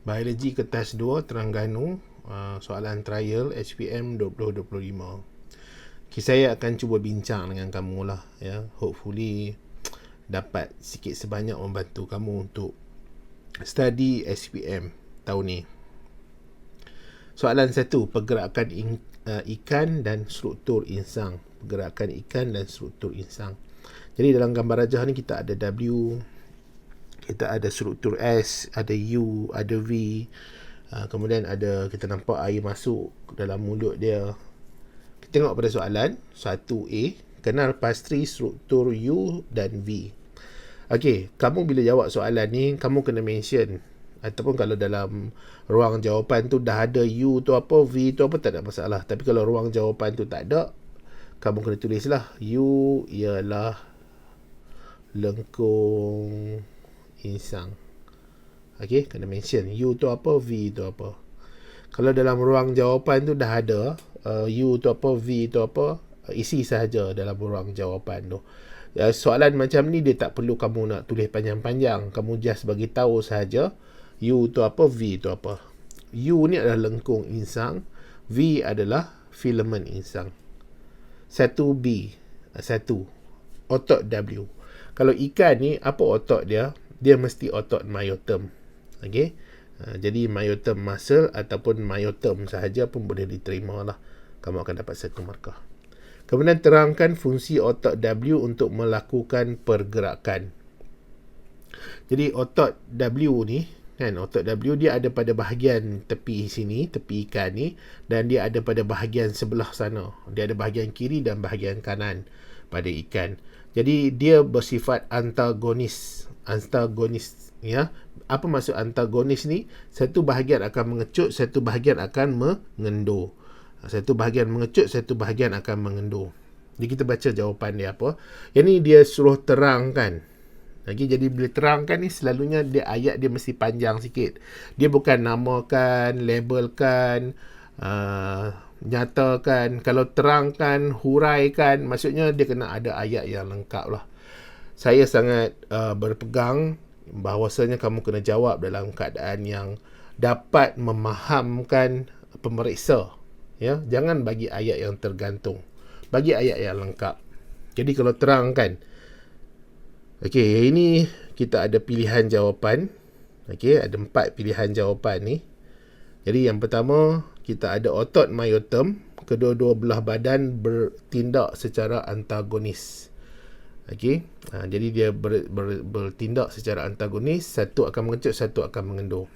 Biologi kertas 2 Terengganu, soalan trial HPM 2025. Okay, saya akan cuba bincang dengan kamu lah ya. Hopefully dapat sikit sebanyak membantu kamu untuk study SPM tahun ni. Soalan 1, pergerakan ikan dan struktur insang. Pergerakan ikan dan struktur insang. Jadi dalam gambar rajah ni kita ada W, kita ada struktur S, ada U, ada V, kemudian ada, kita nampak air masuk dalam mulut dia. Kita tengok pada soalan 1A, kenal pastri struktur U dan V. Okey, kamu bila jawab soalan ni, kamu kena mention, ataupun kalau dalam ruang jawapan tu dah ada U tu apa, V tu apa, tak ada masalah. Tapi kalau ruang jawapan tu tak ada, kamu kena tulislah U ialah lengkung insang. Okey, kena mention U tu apa, V tu apa. Kalau dalam ruang jawapan tu dah ada U tu apa, V tu apa, isi sahaja dalam ruang jawapan tu. Soalan macam ni dia tak perlu kamu nak tulis panjang-panjang, kamu just bagi tahu sahaja U tu apa, V tu apa. U ni adalah lengkung insang, V adalah filament insang. 1B, 1 otot W. Kalau ikan ni, apa otot dia? Dia mesti otot myoterm. Okey. Jadi myoterm muscle ataupun myoterm sahaja pun boleh diterima lah. Kamu akan dapat 1 markah. Kemudian terangkan fungsi otot W untuk melakukan pergerakan. Jadi otot W ni kan, otot W dia ada pada bahagian tepi sini, tepi ikan ni, dan dia ada pada bahagian sebelah sana. Dia ada bahagian kiri dan bahagian kanan pada ikan. Jadi dia bersifat antagonis ya. Apa maksud antagonis ni? Satu bahagian akan mengecut, satu bahagian akan mengendur. Satu bahagian mengecut, satu bahagian akan mengendur. Jadi kita baca jawapan dia apa. Yang ni dia suruh terangkan. Lagi, jadi bila terangkan ni selalunya dia ayat dia mesti panjang sikit. Dia bukan namakan, labelkan, nyatakan. Kalau terangkan, huraikan, maksudnya dia kena ada ayat yang lengkap lah. Saya sangat berpegang bahawasanya kamu kena jawab dalam keadaan yang dapat memahamkan pemeriksa. Ya, jangan bagi ayat yang tergantung. Bagi ayat yang lengkap. Jadi kalau terangkan, okey, ini kita ada pilihan jawapan. Okey, ada 4 pilihan jawapan ni. Jadi yang pertama, kita ada otot myoterm, kedua-dua belah badan bertindak secara antagonis. Okey, jadi dia bertindak secara antagonis, satu akan mengecut, satu akan mengendur.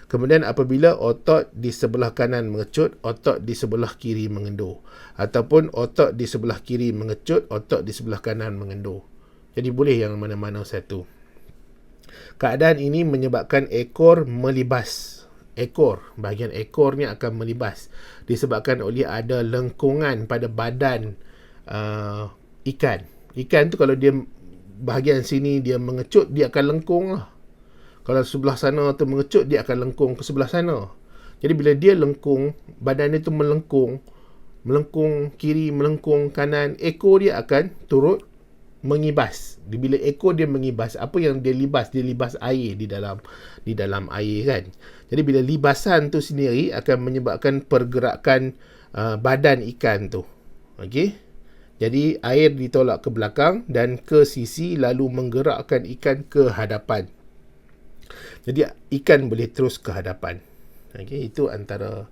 Kemudian apabila otot di sebelah kanan mengecut, otot di sebelah kiri mengendur. Ataupun otot di sebelah kiri mengecut, otot di sebelah kanan mengendur. Jadi boleh yang mana-mana satu. Keadaan ini menyebabkan ekor melibas. Ekor, bahagian ekor ni akan melibas. Disebabkan oleh ada lengkungan pada badan ikan. Ikan tu kalau dia bahagian sini dia mengecut, dia akan lengkung lah. Kalau sebelah sana tu mengecut, dia akan lengkung ke sebelah sana. Jadi bila dia lengkung, badan dia tu melengkung kiri, melengkung kanan, ekor dia akan turut mengibas. Bila ekor dia mengibas, apa yang dia libas? Dia libas air di dalam air kan. Jadi bila libasan tu sendiri akan menyebabkan pergerakan badan ikan tu. Okey. Jadi air ditolak ke belakang dan ke sisi, lalu menggerakkan ikan ke hadapan. Jadi ikan boleh terus ke hadapan. Okey, itu antara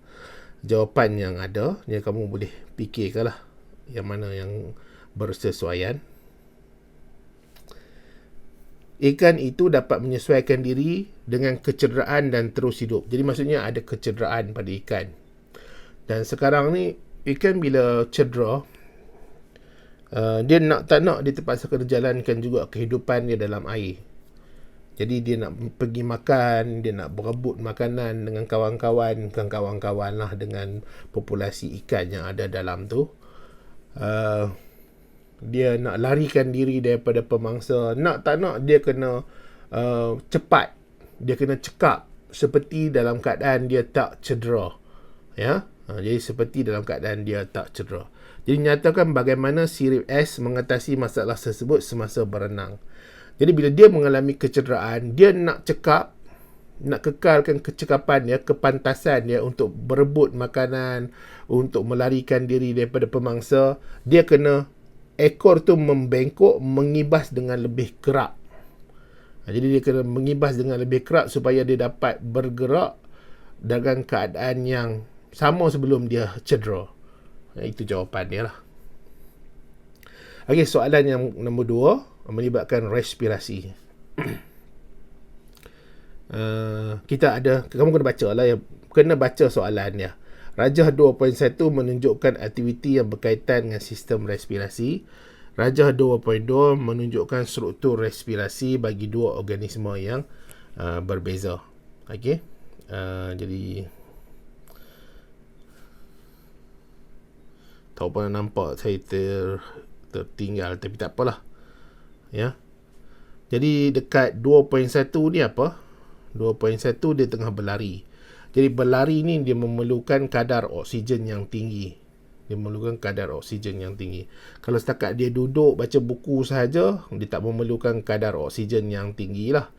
jawapan yang ada. Yang kamu boleh fikirkanlah yang mana yang bersesuaian. Ikan itu dapat menyesuaikan diri dengan kecederaan dan terus hidup. Jadi maksudnya ada kecederaan pada ikan. Dan sekarang ni ikan bila cedera, dia nak tak nak dia terpaksa kena jalankan juga kehidupan dia dalam air. Jadi dia nak pergi makan, dia nak berebut makanan dengan kawan-kawan, bukan kawan-kawan lah, dengan populasi ikan yang ada dalam tu. Dia nak larikan diri daripada pemangsa. Nak tak nak dia kena cepat, dia kena cekap seperti dalam keadaan dia tak cedera. Ya, jadi seperti dalam keadaan dia tak cedera. Jadi nyatakan bagaimana sirip S mengatasi masalah tersebut semasa berenang. Jadi bila dia mengalami kecederaan, dia nak cekap, nak kekalkan kecekapan dia, kepantasan dia untuk berebut makanan, untuk melarikan diri daripada pemangsa, dia kena ekor tu membengkok, mengibas dengan lebih kerap. Jadi dia kena mengibas dengan lebih kerap supaya dia dapat bergerak dengan keadaan yang sama sebelum dia cedera. Itu jawapan dia lah. Okey, soalan yang nombor 2 melibatkan respirasi. Kita ada, kamu kena baca lah ya, kena baca soalan dia. Rajah 2.1 menunjukkan aktiviti yang berkaitan dengan sistem respirasi. Rajah 2.2 menunjukkan struktur respirasi bagi dua organisme yang berbeza. Okey. Jadi tak pernah nampak saya tertinggal, tapi tak apalah. Ya. Jadi dekat 2.1 ni apa? 2.1 dia tengah berlari. Jadi berlari ni dia memerlukan kadar oksigen yang tinggi. Kalau setakat dia duduk baca buku sahaja, dia tak memerlukan kadar oksigen yang tinggi lah.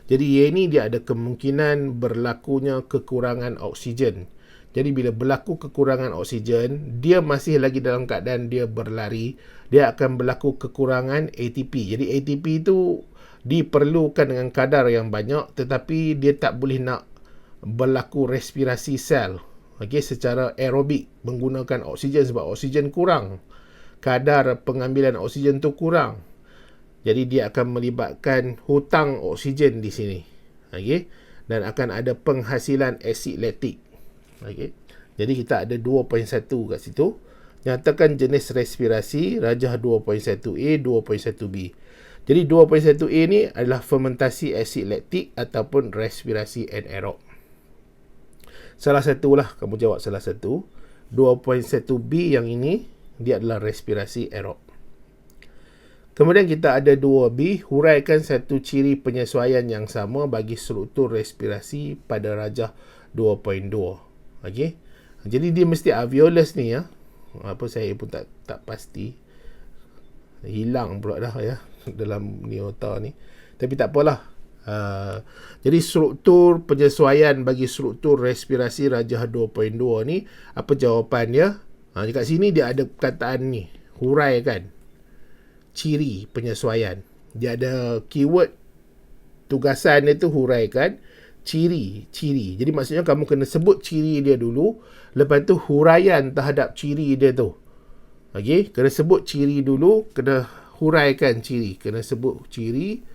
Jadi ini dia ada kemungkinan berlakunya kekurangan oksigen. Jadi bila berlaku kekurangan oksigen, dia masih lagi dalam keadaan dia berlari, dia akan berlaku kekurangan ATP. Jadi ATP itu diperlukan dengan kadar yang banyak, tetapi dia tak boleh nak berlaku respirasi sel. Okey, secara aerobik menggunakan oksigen sebab oksigen kurang. Kadar pengambilan oksigen tu kurang. Jadi dia akan melibatkan hutang oksigen di sini. Okey, dan akan ada penghasilan asid laktik. Okey. Jadi kita ada 2.1 kat situ. Nyatakan jenis respirasi rajah 2.1A, 2.1B. Jadi 2.1A ni adalah fermentasi asid laktik ataupun respirasi anaerob. Salah satulah, kamu jawab salah satu. 2.1B yang ini, dia adalah respirasi aerob. Kemudian kita ada 2B, huraikan satu ciri penyesuaian yang sama bagi struktur respirasi pada rajah 2.2. Okey. Jadi dia mesti alveolus ni ya. Apa saya pun tak pasti. Hilang pula dah ya dalam niota ni. Tapi tak apalah. Jadi struktur penyesuaian bagi struktur respirasi rajah 2.2 ni, apa jawapan dia? Dekat sini dia ada perkataan ni, huraikan ciri penyesuaian. Dia ada keyword tugasan dia tu huraikan ciri. Jadi maksudnya kamu kena sebut ciri dia dulu, lepas tu huraian terhadap ciri dia tu. Okey, kena sebut ciri dulu, kena huraikan ciri, kena sebut ciri.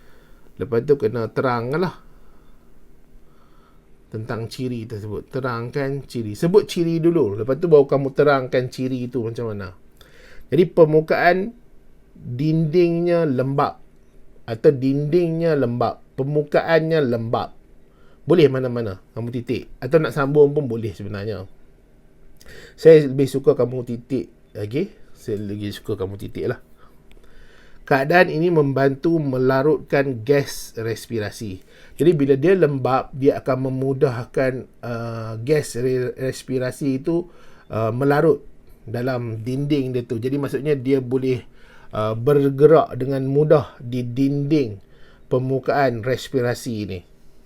Lepas tu kena teranglah tentang ciri tersebut. Terangkan ciri. Sebut ciri dulu. Lepas tu baru kamu terangkan ciri itu macam mana. Jadi permukaan dindingnya lembab. Atau dindingnya lembab. Permukaannya lembab. Boleh mana-mana. Kamu titik. Atau nak sambung pun boleh sebenarnya. Saya lebih suka kamu titik. Okay? Saya lebih suka kamu titik lah. Keadaan ini membantu melarutkan gas respirasi. Jadi bila dia lembab, dia akan memudahkan gas respirasi itu melarut dalam dinding dia tu. Jadi maksudnya dia boleh bergerak dengan mudah di dinding permukaan respirasi ini.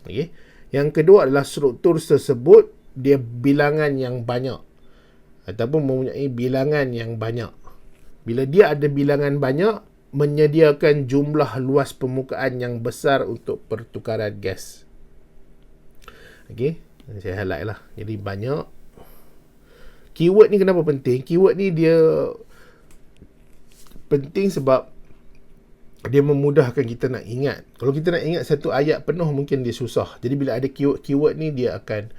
Okay. Yang kedua adalah struktur tersebut dia bilangan yang banyak ataupun mempunyai bilangan yang banyak. Bila dia ada bilangan banyak, menyediakan jumlah luas permukaan yang besar untuk pertukaran gas. Okey, saya highlight lah. Jadi banyak. Keyword ni kenapa penting? Keyword ni dia penting sebab dia memudahkan kita nak ingat. Kalau kita nak ingat satu ayat penuh mungkin dia susah. Jadi bila ada keyword ni dia akan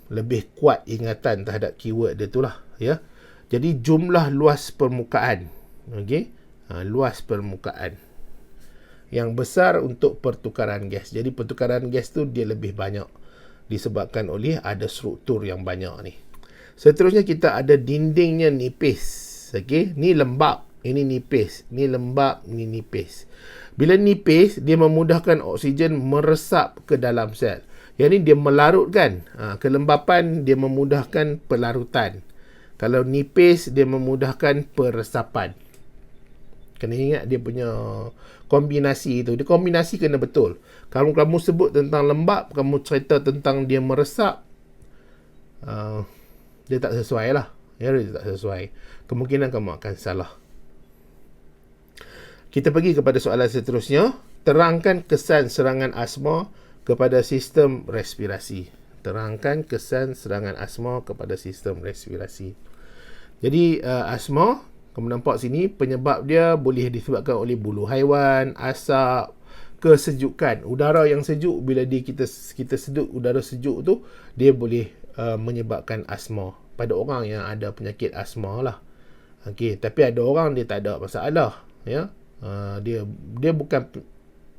lebih kuat ingatan terhadap keyword dia tu lah. Ya. Jadi jumlah luas permukaan. Okey. Luas permukaan yang besar untuk pertukaran gas. Jadi pertukaran gas tu dia lebih banyak disebabkan oleh ada struktur yang banyak ni. Seterusnya kita ada dindingnya nipis. Okey, ni lembab, ini nipis. Ni lembab, ni nipis. Bila nipis, dia memudahkan oksigen meresap ke dalam sel. Yang ni dia melarutkan. Kelembapan dia memudahkan pelarutan. Kalau nipis dia memudahkan peresapan. Kena ingat dia punya kombinasi itu. Dia kombinasi kena betul. Kalau kamu sebut tentang lembap, kamu cerita tentang dia meresap, dia tak sesuai lah. Ya, dia tak sesuai. Kemungkinan kamu akan salah. Kita pergi kepada soalan seterusnya. Terangkan kesan serangan asma kepada sistem respirasi. Terangkan kesan serangan asma kepada sistem respirasi. Jadi asma, kamu nampak sini, penyebab dia boleh disebabkan oleh bulu haiwan, asap, kesejukan. Udara yang sejuk, bila kita sedut udara sejuk tu, dia boleh menyebabkan asma. Pada orang yang ada penyakit asma lah. Okey, tapi ada orang dia tak ada masalah, ya. Dia bukan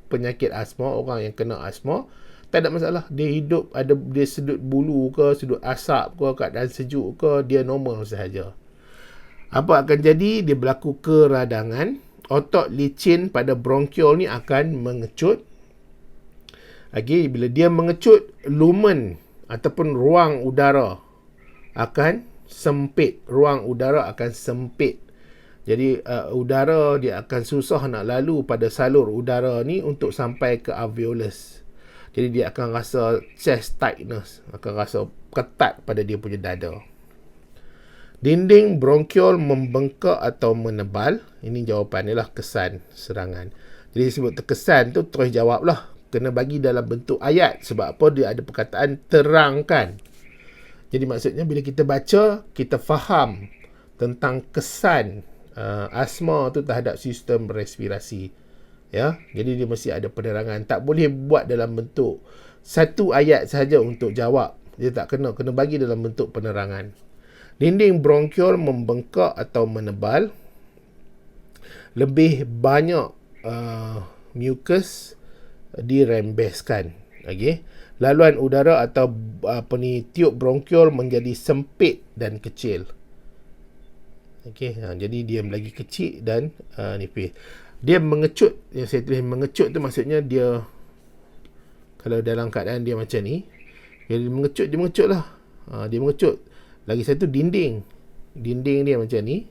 penyakit asma, orang yang kena asma tak ada masalah. Dia hidup, dia sedut bulu ke, sedut asap ke, keadaan sejuk ke, dia normal sahaja. Apa akan jadi? Dia berlaku keradangan. Otot licin pada bronkiol ni akan mengecut. Okey, bila dia mengecut, lumen ataupun ruang udara akan sempit. Ruang udara akan sempit. Jadi udara dia akan susah nak lalu pada salur udara ni untuk sampai ke alveolus. Jadi dia akan rasa chest tightness, akan rasa ketat pada dia punya dada. Dinding bronkiol membengkak atau menebal. Ini jawapan dia lah, kesan serangan. Jadi sebut terkesan tu, terus jawablah. Kena bagi dalam bentuk ayat. Sebab apa? Dia ada perkataan terangkan. Jadi maksudnya bila kita baca, kita faham tentang kesan asma tu terhadap sistem respirasi. Ya, jadi dia mesti ada penerangan. Tak boleh buat dalam bentuk satu ayat sahaja untuk jawab. Dia tak kena bagi dalam bentuk penerangan. Dinding bronkiol membengkak atau menebal. Lebih banyak mucus dirembeskan. Okey. Laluan udara atau tiup bronkiol menjadi sempit dan kecil. Okey, jadi dia lagi kecil dan nipis. Dia mengecut, yang saya tulis mengecut tu maksudnya dia, kalau dalam keadaan dia macam ni, dia mengecut lah. Dia mengecut. Lagi satu dinding dia macam ni.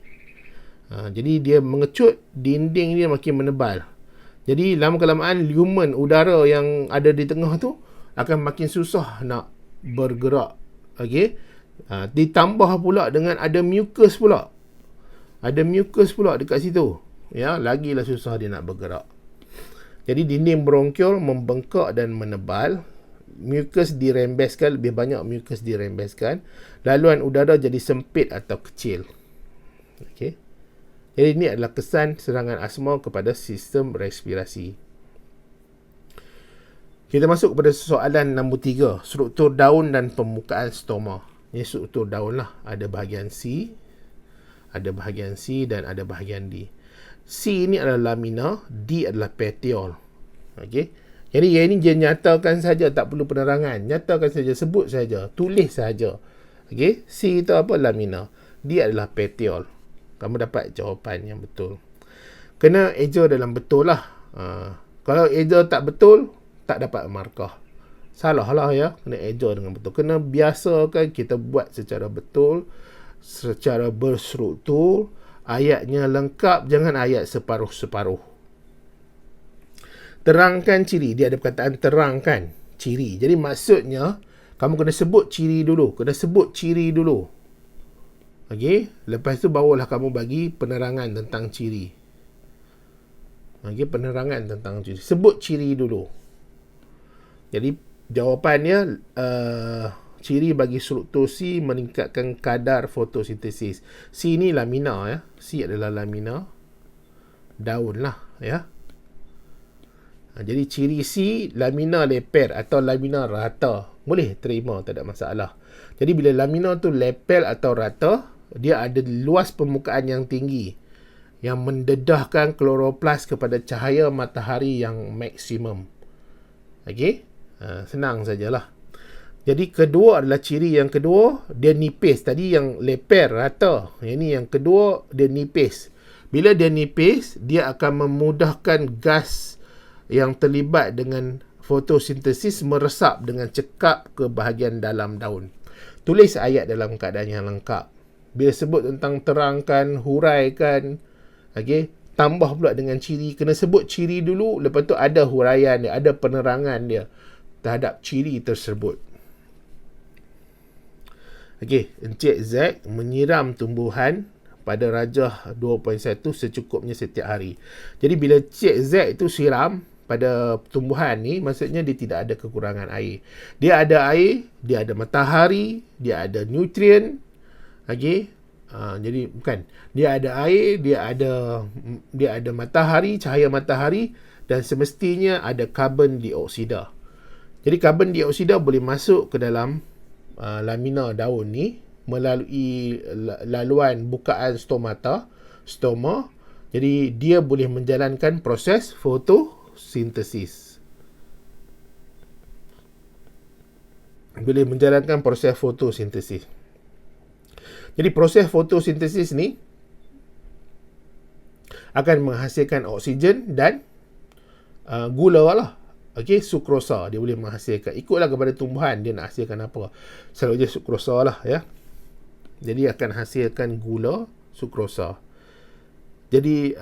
Jadi dia mengecut, dinding dia makin menebal. Jadi lama-kelamaan lumen udara yang ada di tengah tu akan makin susah nak bergerak. Okey. Ditambah pula dengan ada mucus pula. Ada mucus pula dekat situ. Ya, lagilah susah dia nak bergerak. Jadi dinding bronkiol membengkak dan menebal. Mucus dirembeskan, lebih banyak mucus dirembeskan. Laluan udara jadi sempit atau kecil. Okey. Jadi ini adalah kesan serangan asma kepada sistem respirasi. Kita masuk kepada soalan nombor 3. Struktur daun dan pembukaan stoma. Ini struktur daun lah. Ada bahagian C, ada bahagian C dan ada bahagian D. C ini adalah lamina, D adalah petiole. Okey. Jadi yang ini dia nyatakan saja, tak perlu penerangan. Nyatakan saja, sebut saja, tulis saja. Okey. C itu apa? Lamina. D adalah petiole. Kamu dapat jawapan yang betul. Kena eja dalam betul lah. Kalau eja tak betul, tak dapat markah. Salah lah ya. Kena eja dengan betul. Kena biasakan kita buat secara betul, secara berstruktur. Ayatnya lengkap, jangan ayat separuh-separuh. Terangkan ciri. Dia ada perkataan terangkan ciri. Jadi maksudnya, kamu kena sebut ciri dulu. Okey. Lepas tu barulah kamu bagi penerangan tentang ciri. Okey, penerangan tentang ciri. Sebut ciri dulu. Jadi jawapannya, ciri bagi struktur C meningkatkan kadar fotosintesis. C ni lamina ya. C adalah lamina. Daun lah ya. Jadi ciri C, lamina leper atau lamina rata. Boleh terima, tak ada masalah. Jadi bila lamina tu leper atau rata, dia ada luas permukaan yang tinggi yang mendedahkan kloroplas kepada cahaya matahari yang maksimum. Okey? Senang sajalah. Jadi kedua adalah ciri yang kedua, dia nipis. Tadi yang leper, rata. Ini yang kedua, dia nipis. Bila dia nipis, dia akan memudahkan gas yang terlibat dengan fotosintesis meresap dengan cekap ke bahagian dalam daun. Tulis ayat dalam keadaan yang lengkap. Bila sebut tentang terangkan, huraikan, okay, tambah pula dengan ciri. Kena sebut ciri dulu, lepas tu ada huraian dia, ada penerangan dia terhadap ciri tersebut. Okey, Encik Z menyiram tumbuhan pada rajah 2.1 secukupnya setiap hari. Jadi bila Encik Z itu siram pada tumbuhan ni, maksudnya dia tidak ada kekurangan air. Dia ada air, dia ada matahari, dia ada nutrien. Okey. Jadi bukan, dia ada air, dia ada matahari, cahaya matahari, dan semestinya ada karbon dioksida. Jadi karbon dioksida boleh masuk ke dalam lamina daun ni melalui laluan bukaan stoma. Jadi dia boleh menjalankan proses fotosintesis. Jadi proses fotosintesis ni akan menghasilkan oksigen dan gula lah. Okey, sukrosa dia boleh menghasilkan. Ikutlah kepada tumbuhan dia nak hasilkan apa. Selalu je sukrosa lah ya. Jadi akan hasilkan gula, sukrosa. Jadi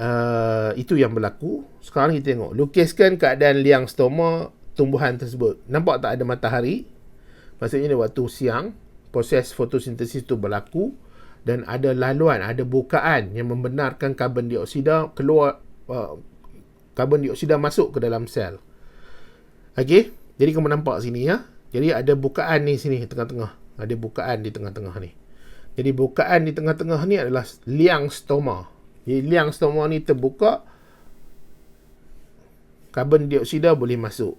itu yang berlaku. Sekarang kita tengok, lukiskan keadaan liang stoma tumbuhan tersebut. Nampak tak ada matahari? Maksudnya waktu siang proses fotosintesis itu berlaku dan ada laluan, ada bukaan yang membenarkan karbon dioksida keluar, karbon dioksida masuk ke dalam sel. Okey, jadi kamu nampak sini ya. Jadi ada bukaan ni sini tengah-tengah. Ada bukaan di tengah-tengah ni. Jadi bukaan di tengah-tengah ni adalah liang stoma. Jadi liang stoma ni terbuka, karbon dioksida boleh masuk.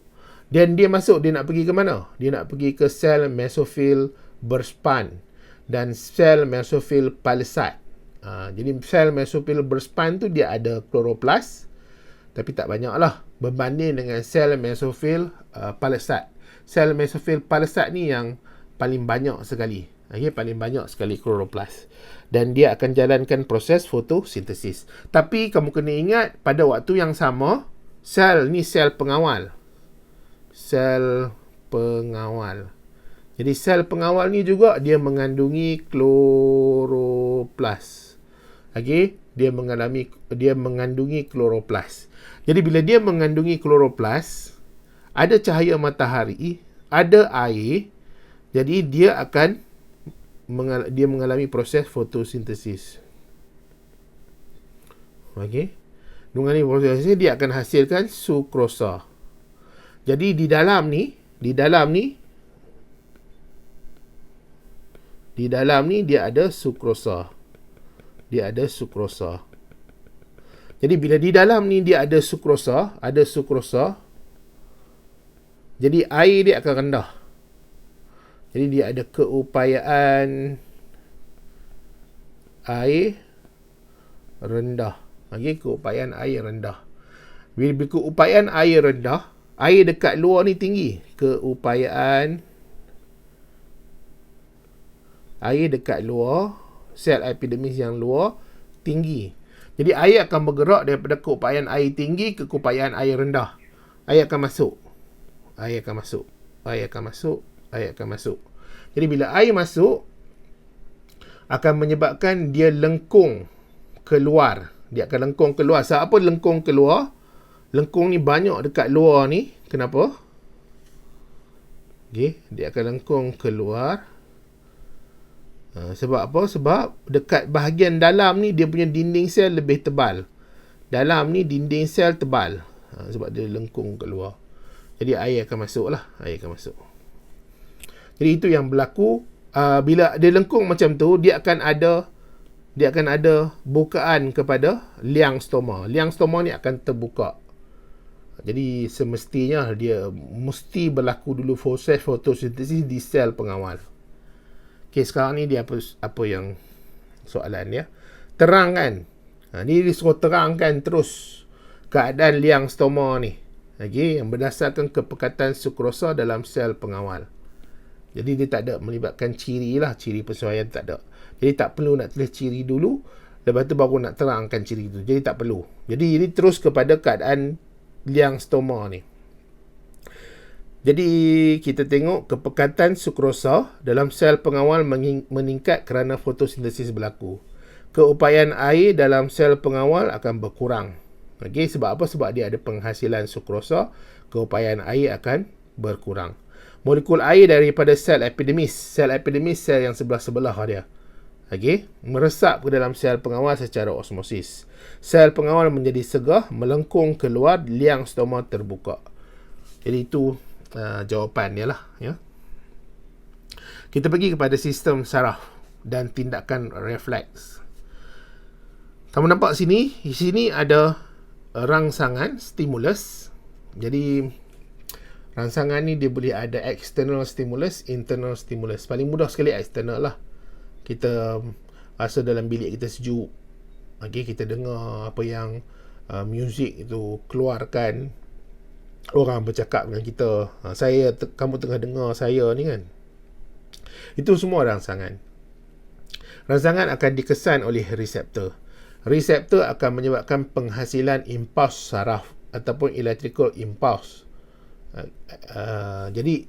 Dan dia masuk, dia nak pergi ke mana? Dia nak pergi ke sel mesofil berspan dan sel mesofil palisade. Jadi sel mesofil berspan tu dia ada kloroplas, tapi tak banyak lah berbanding dengan sel mesofil palisade. Sel mesofil palisade ni yang paling banyak sekali. Paling banyak sekali kloroplas. Dan dia akan jalankan proses fotosintesis. Tapi kamu kena ingat, pada waktu yang sama, sel ni sel pengawal. Jadi sel pengawal ni juga dia mengandungi kloroplas. Dia mengandungi kloroplas. Jadi bila dia mengandungi kloroplas, ada cahaya matahari, ada air, jadi dia akan mengalami proses fotosintesis. Dengan proses ini dia akan hasilkan sukrosa. Jadi di dalam ni dia ada sukrosa. Jadi bila di dalam ni dia ada sukrosa, jadi air dia akan rendah. Jadi dia ada keupayaan air rendah. Keupayaan air rendah. Bila keupayaan air rendah, air dekat luar ni tinggi. Keupayaan air dekat luar, sel epidermis yang luar tinggi. Jadi air akan bergerak daripada keupayaan air tinggi ke keupayaan air rendah. Air akan masuk. Jadi bila air masuk, akan menyebabkan dia lengkung keluar. Siapa lengkung keluar? Lengkung ni banyak dekat luar ni. Kenapa? Dia akan lengkung keluar. Sebab apa? Sebab dekat bahagian dalam ni dia punya dinding sel lebih tebal. Dalam ni dinding sel tebal. Sebab dia lengkung keluar. Jadi air akan masuk. Jadi itu yang berlaku. Bila dia lengkung macam tu, dia akan ada bukaan kepada liang stoma. Liang stoma ni akan terbuka. Jadi semestinya dia mesti berlaku dulu proses fotosintesis di sel pengawal. Sekarang ni dia apa yang soalan dia? Terangkan. Ni disuruh terangkan terus keadaan liang stoma ni. Yang berdasarkan kepekatan sukrosa dalam sel pengawal. Jadi dia tak ada melibatkan ciri persuaian tak ada. Jadi tak perlu nak tulis ciri dulu, lepas tu baru nak terangkan ciri itu. Jadi tak perlu. Jadi ini terus kepada keadaan liang stoma ni. Jadi kita tengok kepekatan sukrosa dalam sel pengawal meningkat kerana fotosintesis berlaku. keupayaan air dalam sel pengawal akan berkurang. Okey, sebab apa? Sebab dia ada penghasilan sukrosa, keupayaan air akan berkurang. Molekul air daripada sel epidermis. Sel epidermis sel yang sebelah-sebelah dia. Okey, meresap ke dalam sel pengawal secara osmosis. Sel pengawal menjadi segah, melengkung keluar, liang stoma terbuka. Jadi itu jawapan dia lah, ya. Kita pergi kepada sistem saraf dan tindakan refleks. Kamu nampak sini, di sini ada rangsangan, stimulus. Jadi rangsangan ni dia boleh ada external stimulus, internal stimulus. Paling mudah sekali external lah. Kita rasa dalam bilik kita sejuk. Okay, kita dengar apa yang muzik itu keluarkan, orang bercakap dengan kita. Kamu tengah dengar saya ni kan. Itu semua rangsangan. Rangsangan akan dikesan oleh reseptor. Reseptor akan menyebabkan penghasilan impuls saraf ataupun electrical impulse. Jadi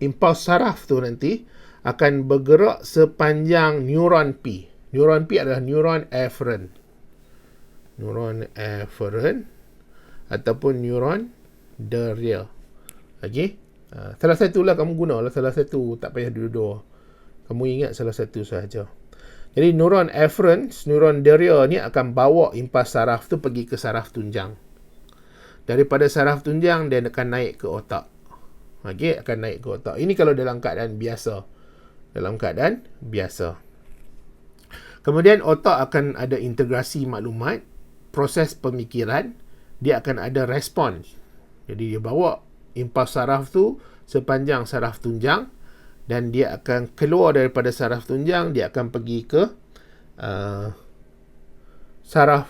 impuls saraf tu nanti akan bergerak sepanjang neuron P. Neuron P adalah neuron afferent. Neuron afferent ataupun neuron deria. Okey. Salah satulah kamu gunalah, salah satu, tak payah dua-dua. Kamu ingat salah satu sahaja. Jadi neuron afferent, neuron deria ni akan bawa impuls saraf tu pergi ke saraf tunjang. Daripada saraf tunjang dia akan naik ke otak. Okey, akan naik ke otak. Ini kalau dalam keadaan biasa. Dalam keadaan biasa. Kemudian otak akan ada integrasi maklumat, proses pemikiran, dia akan ada respons. Jadi dia bawa impuls saraf tu sepanjang saraf tunjang dan dia akan keluar daripada saraf tunjang, dia akan pergi ke saraf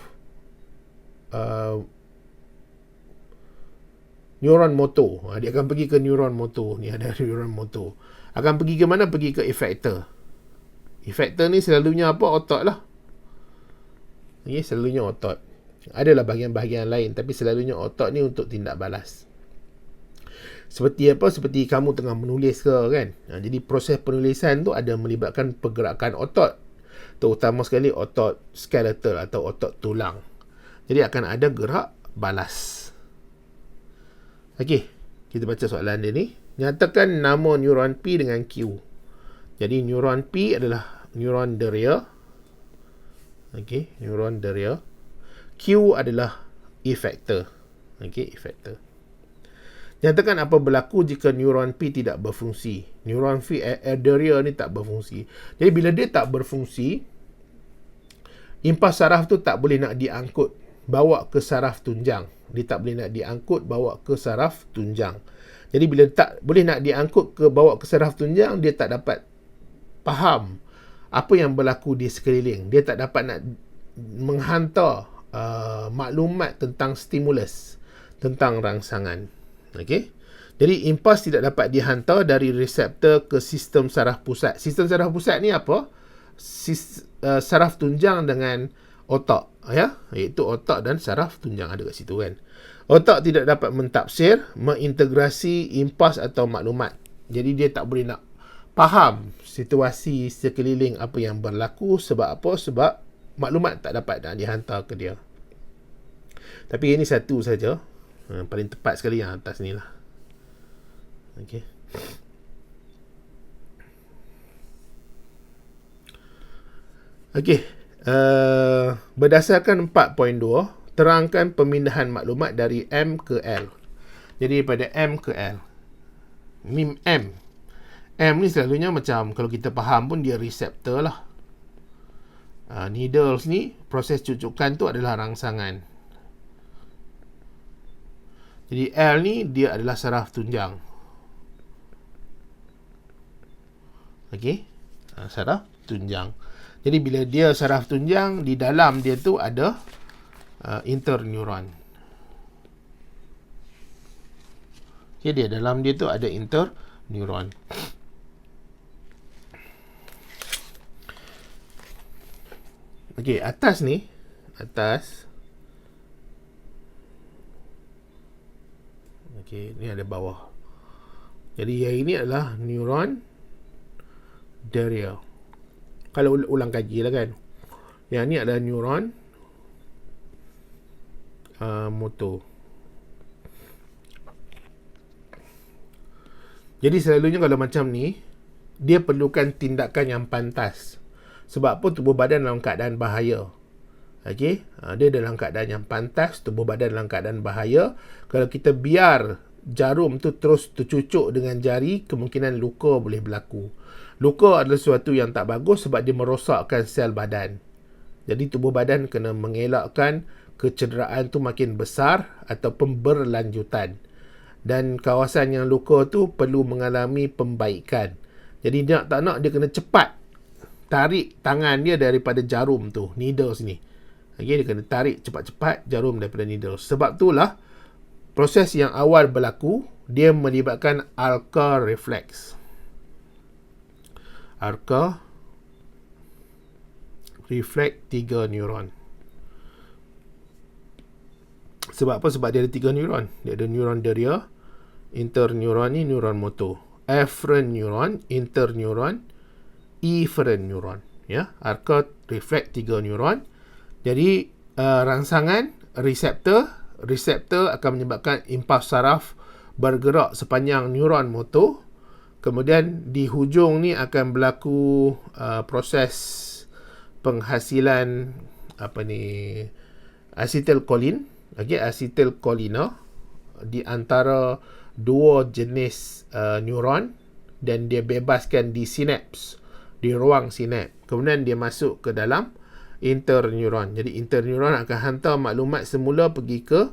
neuron motor. Dia akan pergi ke neuron motor. Ni ada neuron motor. Akan pergi ke mana? Pergi ke effector. Effector ni selalunya apa? Otot lah. Ini selalunya otot. Adalah bahagian-bahagian lain, tapi selalunya otot ni untuk tindak balas. Seperti apa? Seperti kamu tengah menulis ke kan? Jadi proses penulisan tu ada melibatkan pergerakan otot. Terutama sekali otot skeletal atau otot tulang. Jadi akan ada gerak balas. Okey, kita baca soalan dia ni. Nyatakan nama neuron P dengan Q. Jadi neuron P adalah neuron deria. Okey, neuron deria. Q adalah effector. Okey, effector. Nyatakan apa berlaku jika neuron P tidak berfungsi. Neuron P deria ni tak berfungsi. Jadi bila dia tak berfungsi, impuls saraf tu tak boleh nak diangkut bawa ke saraf tunjang. Dia tak boleh nak diangkut bawa ke saraf tunjang. Jadi bila tak boleh nak diangkut bawa ke saraf tunjang, dia tak dapat faham apa yang berlaku di sekeliling. Dia tak dapat nak menghantar maklumat tentang stimulus, tentang rangsangan. Okey. Jadi impuls tidak dapat dihantar dari reseptor ke sistem saraf pusat. Sistem saraf pusat ni apa? Saraf tunjang dengan otak, ya, iaitu otak dan saraf tunjang ada kat situ kan. Otak tidak dapat mentafsir, mengintegrasi impuls atau maklumat. Jadi dia tak boleh nak faham situasi sekeliling apa yang berlaku. Sebab apa? Sebab maklumat tak dapat nak dihantar ke dia. Tapi ini satu saja. Paling tepat sekali yang atas ni lah. Okey. Okey. Berdasarkan 4.2, terangkan pemindahan maklumat dari M ke L. Jadi daripada M ke L. Ini M. M ni selalunya macam kalau kita faham pun dia reseptor lah. Needles ni, proses cucukan tu adalah rangsangan. Jadi L ni dia adalah saraf tunjang. Okey. Saraf tunjang. Jadi bila dia saraf tunjang, di dalam dia tu ada interneuron. Okay, dia dalam dia tu ada interneuron. Okey, atas ni, atas. Okey, ni ada bawah. Jadi yang ini adalah neuron deria. Kalau ulang kaji lah kan. Yang ni adalah neuron motor. Jadi selalunya kalau macam ni, dia perlukan tindakan yang pantas. Sebab apa? Tubuh badan dalam keadaan bahaya. Okey, dia dalam keadaan yang pantas, tubuh badan dalam keadaan bahaya. Kalau kita biar jarum tu terus tercucuk dengan jari, kemungkinan luka boleh berlaku. Luka adalah sesuatu yang tak bagus sebab dia merosakkan sel badan. Jadi tubuh badan kena mengelakkan kecederaan tu makin besar ataupun berlanjutan. Dan kawasan yang luka tu perlu mengalami pembaikan. Jadi dia tak nak, dia kena cepat tarik tangan dia daripada jarum tu, needles ni. Okay, dia kena tarik cepat-cepat jarum daripada needles. Sebab itulah proses yang awal berlaku, dia melibatkan ARCA reflex. ARCA reflex 3 neuron. Sebab apa? Sebab dia ada 3 neuron. Dia ada neuron deria, interneuron ni neuron motor, efferent neuron, interneuron, efferent neuron. Ya, ARCA reflex 3 neuron. Jadi rangsangan reseptor akan menyebabkan impuls saraf bergerak sepanjang neuron motor. Kemudian di hujung ni akan berlaku proses penghasilan acetylcholine, acetylcholine di antara dua jenis neuron, dan dia bebaskan di sinaps, di ruang sinaps. Kemudian dia masuk ke dalam interneuron. Jadi interneuron akan hantar maklumat semula pergi ke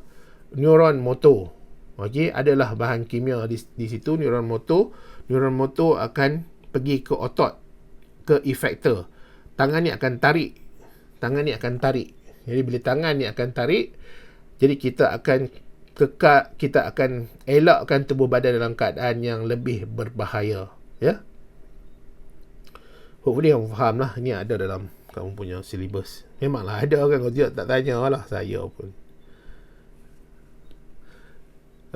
neuron motor. Okey, adalah bahan kimia di situ, neuron motor. Neuron motor akan pergi ke otot, ke effector. Tangan ni akan tarik. Jadi bila tangan ni akan tarik, jadi kita akan elakkan tubuh badan dalam keadaan yang lebih berbahaya. Ya. Hopefully kamu faham lah. Ini ada dalam kamu punya syllabus. Memanglah ada kan, kalau tidak tak tanya lah saya pun.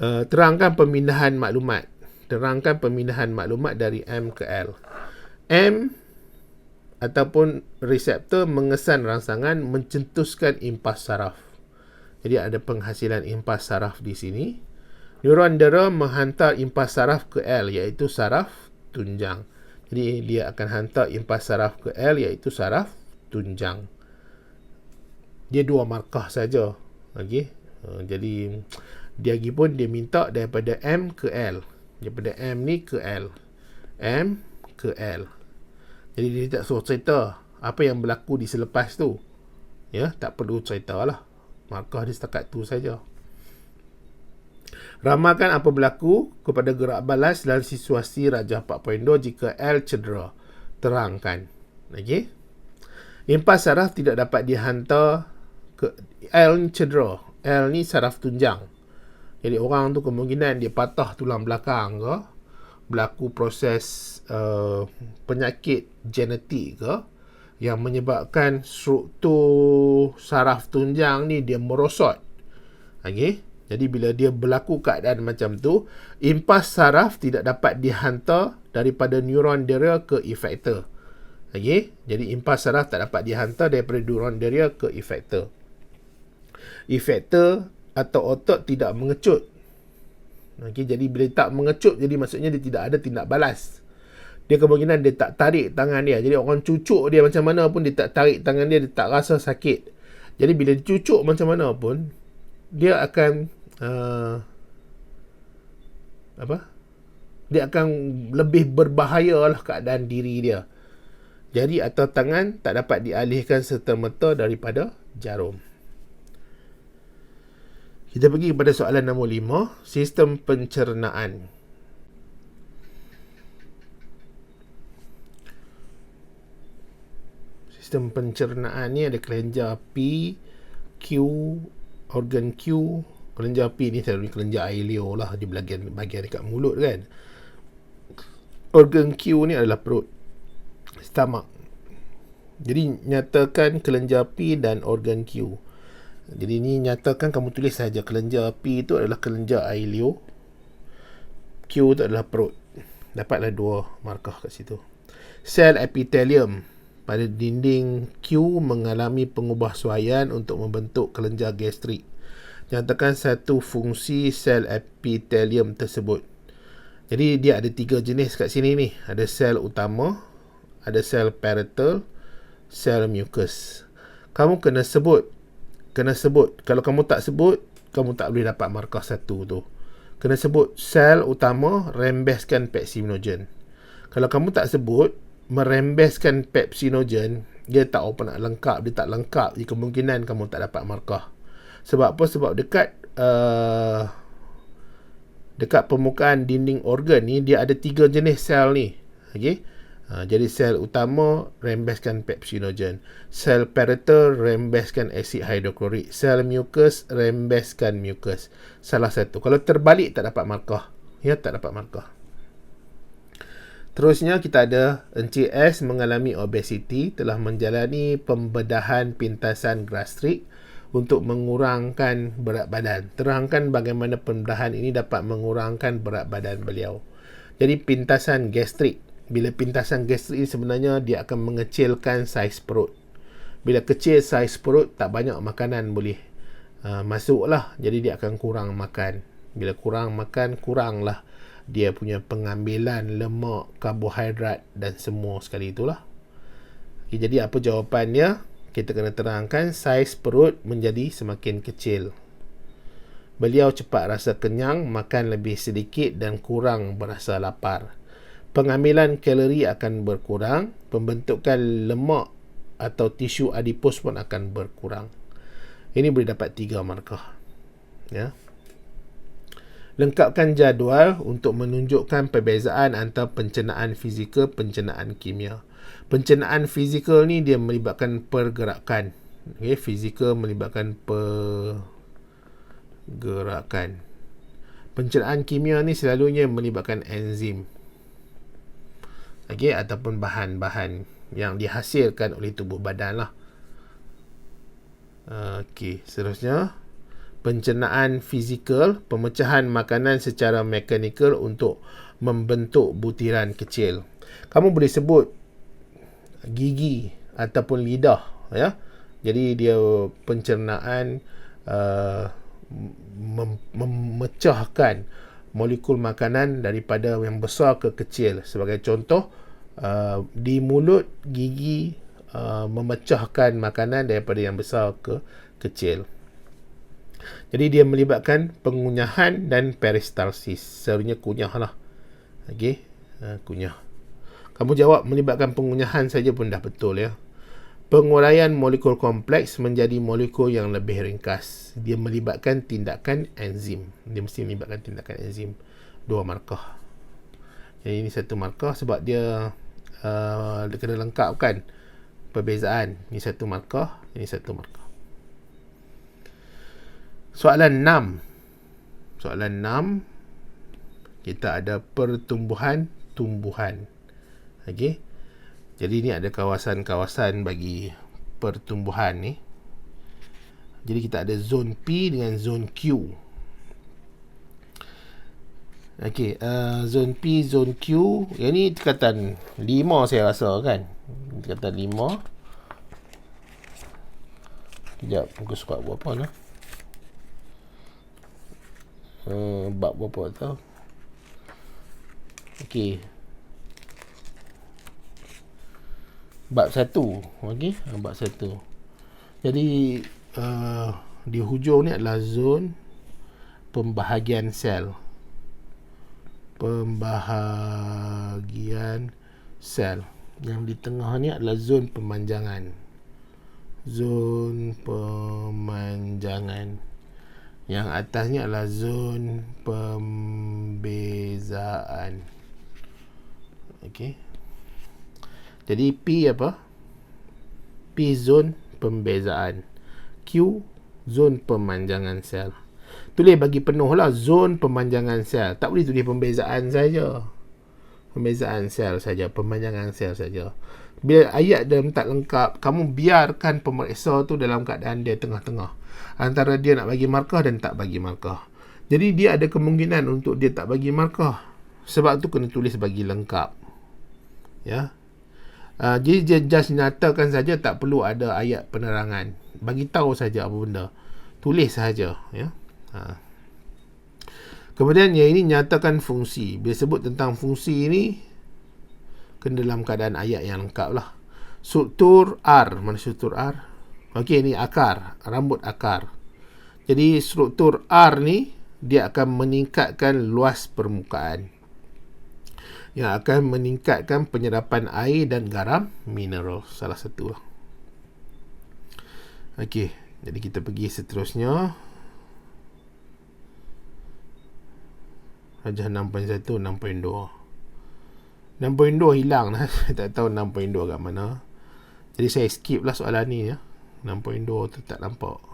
Terangkan pemindahan maklumat. Dari M ke L. M ataupun reseptor mengesan rangsangan, mencetuskan impuls saraf. Jadi ada penghasilan impuls saraf di sini. Neuron dera menghantar impuls saraf ke L, iaitu saraf tunjang. Jadi dia akan hantar impuls saraf ke L, iaitu saraf tunjang. Dia 2 markah saja. Okey. Jadi dia lagi pun dia minta daripada M ke L. Daripada M ni ke L. M ke L. Jadi dia tak suruh cerita apa yang berlaku di selepas tu. Ya, tak perlu cerita lah. Markah dia setakat tu saja. Ramalkan apa berlaku kepada gerak balas dalam situasi Rajah 4.2 jika L cedera. Terangkan. Okey. Impuls saraf tidak dapat dihantar ke L ni cedera. L ni saraf tunjang. Jadi orang tu kemungkinan dia patah tulang belakang ke, berlaku proses penyakit genetik ke, yang menyebabkan struktur saraf tunjang ni dia merosot. Okey. Jadi bila dia berlaku keadaan macam tu, impuls saraf tidak dapat dihantar daripada neuron deria ke effector. Okey. Jadi impuls saraf tak dapat dihantar daripada neuron deria ke effector. Effector atau otot tidak mengecut. Okey, jadi bila tak mengecut, jadi maksudnya dia tidak ada tindak balas. Dia kemungkinan dia tak tarik tangan dia. Jadi orang cucuk dia macam mana pun, dia tak tarik tangan dia, dia tak rasa sakit. Jadi bila dia cucuk macam mana pun, dia akan dia akan lebih berbahaya lah keadaan diri dia. Jari atau tangan tak dapat dialihkan serta-merta daripada jarum. Kita pergi kepada soalan nombor 5, sistem pencernaan. Sistem pencernaan ni ada kelenjar P, Q, organ Q. Kelenjar P ni selalu kelenjar ileo lah, di bahagian dekat mulut kan. Organ Q ni adalah perut, stomach. Jadi nyatakan kelenjar P dan organ Q. Jadi ni nyatakan, kamu tulis saja kelenjar P itu adalah kelenjar ileo, Q itu adalah perut. Dapatlah 2 markah kat situ. Sel epithelium pada dinding Q mengalami pengubahsuaian untuk membentuk kelenjar gastrik. Nyatakan satu fungsi sel epitelium tersebut. Jadi dia ada 3 jenis kat sini ni. Ada sel utama, ada sel parietal, sel mucus. Kamu kena sebut. Kalau kamu tak sebut, kamu tak boleh dapat markah 1 tu. Kena sebut sel utama rembeskan pepsinogen. Kalau kamu tak sebut merembeskan pepsinogen, dia tak apa nak lengkap, dia tak lengkap, jadi kemungkinan kamu tak dapat markah. Sebab apa? Sebab dekat permukaan dinding organ ni dia ada 3 jenis sel ni. Okey. Jadi sel utama rembeskan pepsinogen, sel parietal rembeskan asid hidroklorik, sel mucus rembeskan mucus. Salah satu. Kalau terbalik tak dapat markah. Ya, tak dapat markah. Terusnya kita ada Encik S mengalami obesiti, telah menjalani pembedahan pintasan gastrik untuk mengurangkan berat badan. Terangkan bagaimana pembedahan ini dapat mengurangkan berat badan beliau. Jadi pintasan gastrik, bila pintasan gastrik ini sebenarnya dia akan mengecilkan saiz perut. Bila kecil saiz perut, tak banyak makanan boleh masuklah. Jadi dia akan kurang makan. Bila kurang makan, kuranglah dia punya pengambilan lemak, karbohidrat dan semua sekali itulah. Okay, jadi apa jawapannya? Kita kena terangkan saiz perut menjadi semakin kecil. Beliau cepat rasa kenyang, makan lebih sedikit dan kurang berasa lapar. Pengambilan kalori akan berkurang, pembentukan lemak atau tisu adipos pun akan berkurang. Ini boleh dapat 3 markah. Ya. Lengkapkan jadual untuk menunjukkan perbezaan antara pencernaan fizikal, pencernaan kimia. Pencernaan fizikal ni dia melibatkan pergerakan. Okay, fizikal melibatkan pergerakan. Pencernaan kimia ni selalunya melibatkan enzim. Okay, ataupun bahan-bahan yang dihasilkan oleh tubuh badan lah. Okay, seterusnya. Pencernaan fizikal, pemecahan makanan secara mekanikal untuk membentuk butiran kecil. Kamu boleh sebut gigi ataupun lidah, ya. Jadi dia pencernaan memecahkan molekul makanan daripada yang besar ke kecil. Sebagai contoh, di mulut gigi memecahkan makanan daripada yang besar ke kecil. Jadi dia melibatkan pengunyahan dan peristalsis. Seharusnya kunyah lah. Okey, kunyah. Kamu jawab melibatkan pengunyahan saja pun dah betul, ya. Penguraian molekul kompleks menjadi molekul yang lebih ringkas. Dia melibatkan tindakan enzim. Dia mesti melibatkan tindakan enzim. 2 markah. Jadi ini 1 markah sebab dia kena lengkapkan perbezaan. Ini 1 markah, ini 1 markah. Soalan 6. Kita ada pertumbuhan-tumbuhan. Okey. Jadi ni ada kawasan-kawasan bagi pertumbuhan ni. Jadi kita ada zon P dengan zon Q. Okey, zon P, zon Q. Yang ni tingkatan 5 saya rasa kan. Tingkatan 5. Sekejap, aku suka buat apa lah. Bab berapa tau. Okey. Bab 1. Okey, bab 1. Jadi di hujung ni adalah zon pembahagian sel. Pembahagian sel. Yang di tengah ni adalah zon pemanjangan. Zon pemanjangan. Yang atasnya adalah zon pembezaan. Okey. Jadi P apa? P zon pembezaan. Q zon pemanjangan sel. Tulis bagi penuh lah zon pemanjangan sel. Tak boleh tulis pembezaan saja. Pembezaan sel saja, pemanjangan sel saja. Bila ayat dia tak lengkap, kamu biarkan pemeriksa tu dalam keadaan dia tengah-tengah. Antara dia nak bagi markah dan tak bagi markah. Jadi dia ada kemungkinan untuk dia tak bagi markah. Sebab tu kena tulis bagi lengkap. Ya. Jadi dia just nyatakan saja, tak perlu ada ayat penerangan. Bagi tahu saja apa benda. Tulis saja, ya. Kemudian yang ini nyatakan fungsi. Bila sebut tentang fungsi ini, kena dalam keadaan ayat yang lengkap lah. Struktur R. Mana struktur R? Okey, ni akar. Rambut akar. Jadi struktur R ni, dia akan meningkatkan luas permukaan, yang akan meningkatkan penyerapan air dan garam mineral. Salah satu lah. Okey, jadi kita pergi seterusnya. Rajah 6.1, 6.2. 6.2 hilang lah. Tak tahu 6.2 kat mana. Jadi saya skip lah soalan ni, ya. 6.2 tu tak nampak.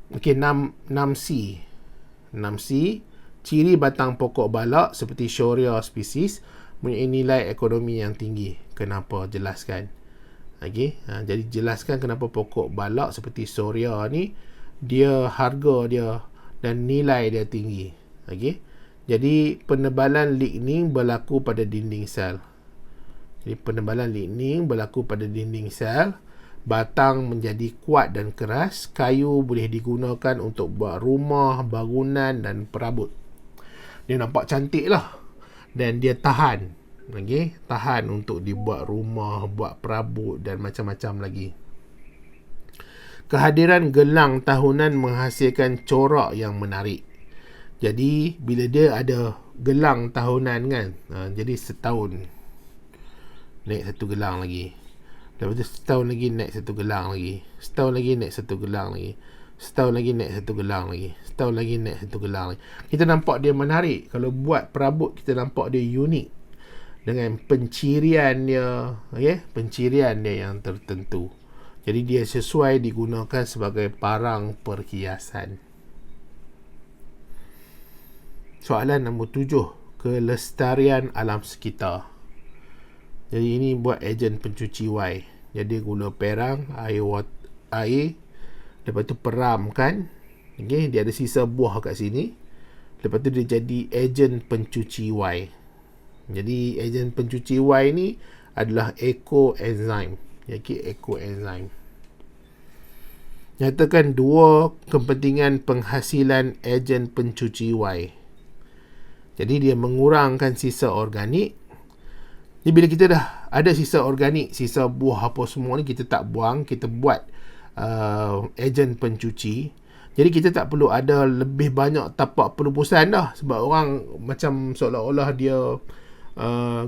Okey, 6C. 6C, ciri batang pokok balak seperti Shorea species mempunyai nilai ekonomi yang tinggi. Kenapa? Jelaskan. Okey, jadi jelaskan kenapa pokok balak seperti Shorea ni, dia harga dia dan nilai dia tinggi. Okey, jadi penebalan lignin berlaku pada dinding sel. Jadi penebalan lignin berlaku pada dinding sel. Batang menjadi kuat dan keras. Kayu boleh digunakan untuk buat rumah, bangunan dan perabot. Dia nampak cantik lah. Dan dia tahan. Okay? Tahan untuk dibuat rumah, buat perabot dan macam-macam lagi. Kehadiran gelang tahunan menghasilkan corak yang menarik. Jadi bila dia ada gelang tahunan kan, jadi setahun naik satu gelang lagi. Lepas tu setahun lagi naik satu gelang lagi. Setahun lagi naik satu gelang lagi. Setahun lagi naik satu gelang lagi. Setahun lagi naik satu gelang lagi. Kita nampak dia menarik. Kalau buat perabot, kita nampak dia unik. Dengan pencirian dia, okay? Pencirian dia yang tertentu. Jadi dia sesuai digunakan sebagai barang perhiasan. Soalan nombor 7. Kelestarian alam sekitar. Jadi ini buat ejen pencuci Y. Jadi guna perang, air, lepas tu peramkan. Okay, dia ada sisa buah kat sini. Lepas tu dia jadi ejen pencuci Y. Jadi ejen pencuci Y ni adalah ecoenzyme. Okay, ecoenzyme. Nyatakan dua kepentingan penghasilan ejen pencuci Y. Jadi dia mengurangkan sisa organik. Jadi bila kita dah ada sisa organik, sisa buah apa semua ni, kita tak buang, kita buat ejen pencuci. Jadi kita tak perlu ada lebih banyak tapak pelupusan dah. Sebab orang macam seolah-olah dia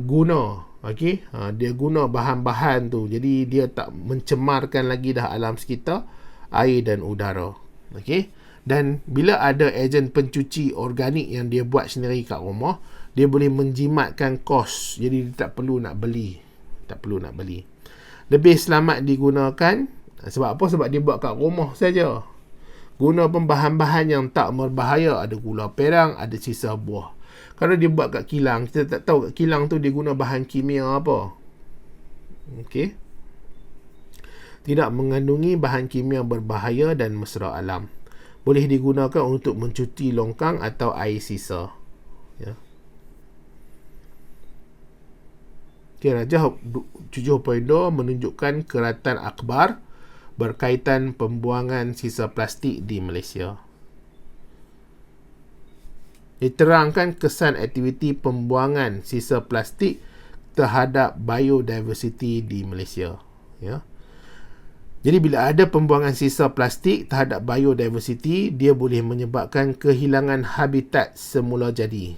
guna, okay? Dia guna bahan-bahan tu. Jadi dia tak mencemarkan lagi dah alam sekitar, air dan udara. Okay? Dan bila ada ejen pencuci organik yang dia buat sendiri kat rumah, dia boleh menjimatkan kos. Jadi dia tak perlu nak beli. Lebih selamat digunakan. Sebab apa? Sebab dia buat kat rumah saja. Guna pun bahan-bahan yang tak berbahaya. Ada gula perang, ada sisa buah. Kalau dia buat kat kilang, kita tak tahu kat kilang tu dia guna bahan kimia apa. Okey. Tidak mengandungi bahan kimia berbahaya dan mesra alam. Boleh digunakan untuk mencuci longkang atau air sisa. Ya. Okay, Rajah 7.2 menunjukkan keratan akhbar berkaitan pembuangan sisa plastik di Malaysia. Diterangkan kesan aktiviti pembuangan sisa plastik terhadap biodiversity di Malaysia. Ya. Jadi bila ada pembuangan sisa plastik terhadap biodiversity, dia boleh menyebabkan kehilangan habitat semula jadi.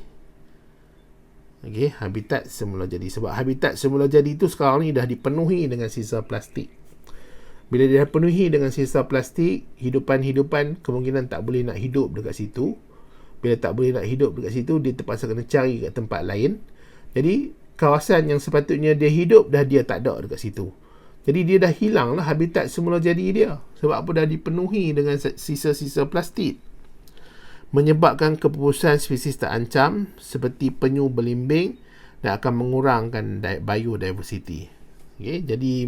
Okey, habitat semula jadi. Sebab habitat semula jadi itu sekarang ni dah dipenuhi dengan sisa plastik. Bila dia penuhi dengan sisa plastik, hidupan-hidupan kemungkinan tak boleh nak hidup dekat situ. Bila tak boleh nak hidup dekat situ, dia terpaksa kena cari kat tempat lain. Jadi kawasan yang sepatutnya dia hidup, dah dia tak ada dekat situ. Jadi dia dah hilang lah habitat semula jadi dia. Sebab apa? Dah dipenuhi dengan sisa-sisa plastik. Menyebabkan kepupusan spesies terancam seperti penyu belimbing dan akan mengurangkan biodiversity. Okay? Jadi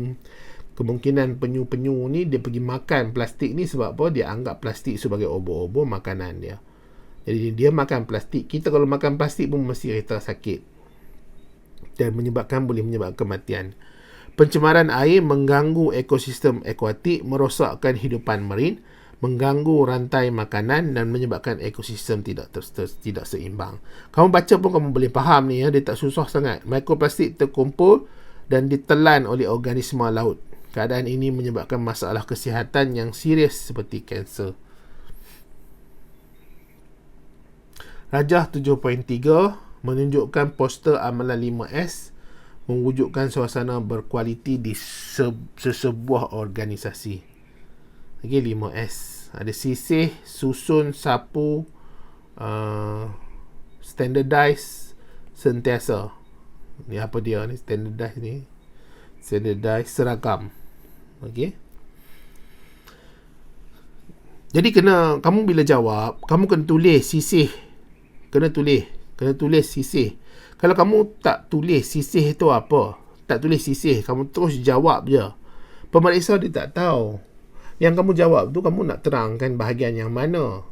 kemungkinan penyu-penyu ni dia pergi makan plastik ni sebab apa? Dia anggap plastik sebagai obor-obor makanan dia. Jadi dia makan plastik. Kita kalau makan plastik pun mesti kita sakit. dan boleh menyebabkan kematian. Pencemaran air mengganggu ekosistem akuatik, merosakkan hidupan marin, mengganggu rantai makanan dan menyebabkan ekosistem tidak seimbang. Kamu baca pun kamu boleh faham ni ya, dia tak susah sangat. Mikroplastik terkumpul dan ditelan oleh organisma laut. Keadaan ini menyebabkan masalah kesihatan yang serius seperti kanser. Rajah 7.3 menunjukkan poster amalan 5S mewujudkan suasana berkualiti di sesebuah organisasi. Lagi 5S. Ada sisih, susun, sapu, standardize, sentiasa. Ni apa dia ni? Standardize ni. Standardize, seragam. Okey. Jadi kamu bila jawab, kamu kena tulis sisih. Kena tulis sisih. Kalau kamu tak tulis sisih itu apa, tak tulis sisih, kamu terus jawab je, pemeriksa dia tak tahu. Yang kamu jawab tu, kamu nak terangkan bahagian yang mana.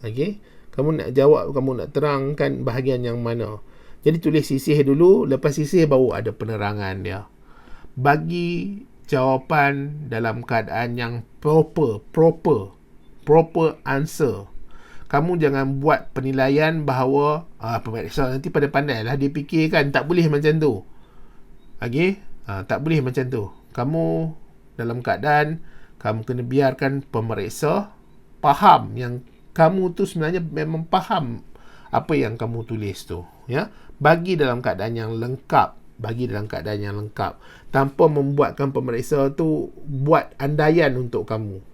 Okey? Kamu nak jawab, kamu nak terangkan bahagian yang mana. Jadi tulis sisih dulu, lepas sisih baru ada penerangan dia. Bagi jawapan dalam keadaan yang proper answer. Kamu jangan buat penilaian bahawa pemeriksa nanti pada pandai lah dia fikirkan. Tak boleh macam tu. Okay? Tak boleh macam tu. Kamu dalam keadaan kamu kena biarkan pemeriksa faham yang kamu tu sebenarnya memang faham apa yang kamu tulis tu. Ya? Bagi dalam keadaan yang lengkap. Tanpa membuatkan pemeriksa tu buat andaian untuk kamu.